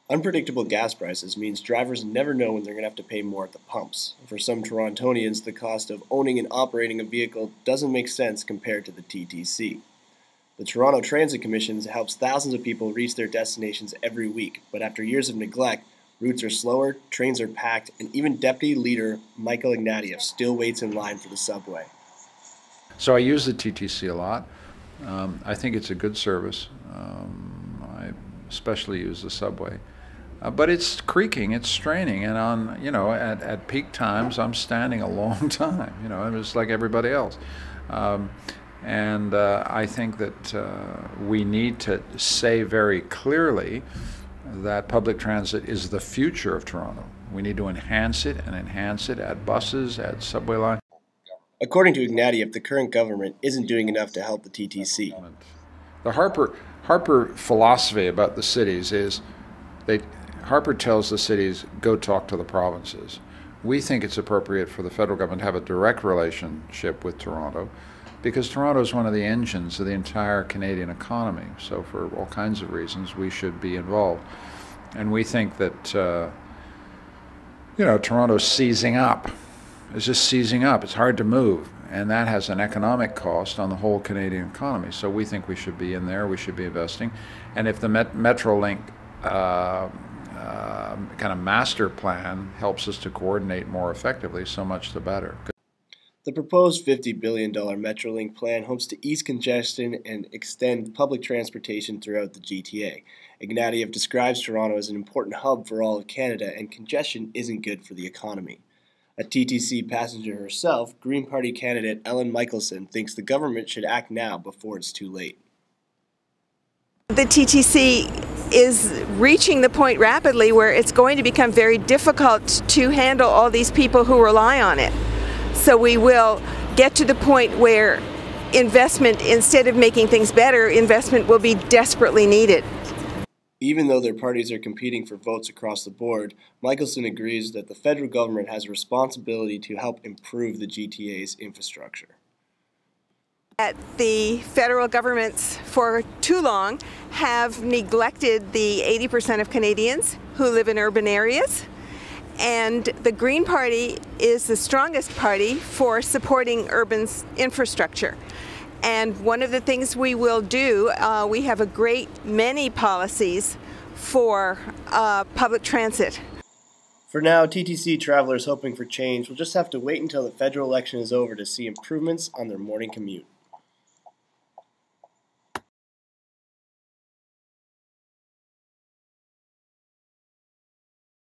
Unpredictable gas prices means drivers never know when they're going to have to pay more at the pumps. For some Torontonians, the cost of owning and operating a vehicle doesn't make sense compared to the TTC. The Toronto Transit Commission helps thousands of people reach their destinations every week, but after years of neglect, routes are slower, trains are packed, and even Deputy Leader Michael Ignatieff still waits in line for the subway. So I use the TTC a lot. I think it's a good service. I especially use the subway. But it's creaking, it's straining, and at peak times I'm standing a long time, I'm just like everybody else. I think that we need to say very clearly that public transit is the future of Toronto. We need to enhance it at buses, at subway lines. According to Ignatieff, the current government isn't doing enough to help the TTC. The Harper philosophy about the cities is Harper tells the cities, go talk to the provinces. We think it's appropriate for the federal government to have a direct relationship with Toronto because Toronto is one of the engines of the entire Canadian economy. So for all kinds of reasons, we should be involved. And we think that, Toronto's seizing up. It's just seizing up. It's hard to move. And that has an economic cost on the whole Canadian economy. So we think we should be in there. We should be investing. And if the Metrolink kind of master plan helps us to coordinate more effectively, so much the better. The proposed $50 billion Metrolink plan hopes to ease congestion and extend public transportation throughout the GTA. Ignatieff describes Toronto as an important hub for all of Canada, and congestion isn't good for the economy. A TTC passenger herself, Green Party candidate Ellen Michelson thinks the government should act now before it's too late. The TTC is reaching the point rapidly where it's going to become very difficult to handle all these people who rely on it. So we will get to the point where investment, instead of making things better, investment will be desperately needed. Even though their parties are competing for votes across the board, Michelson agrees that the federal government has a responsibility to help improve the GTA's infrastructure. The federal governments for too long have neglected the 80% of Canadians who live in urban areas, and the Green Party is the strongest party for supporting urban infrastructure. And one of the things we will do, we have a great many policies for public transit. For now, TTC travelers hoping for change will just have to wait until the federal election is over to see improvements on their morning commute.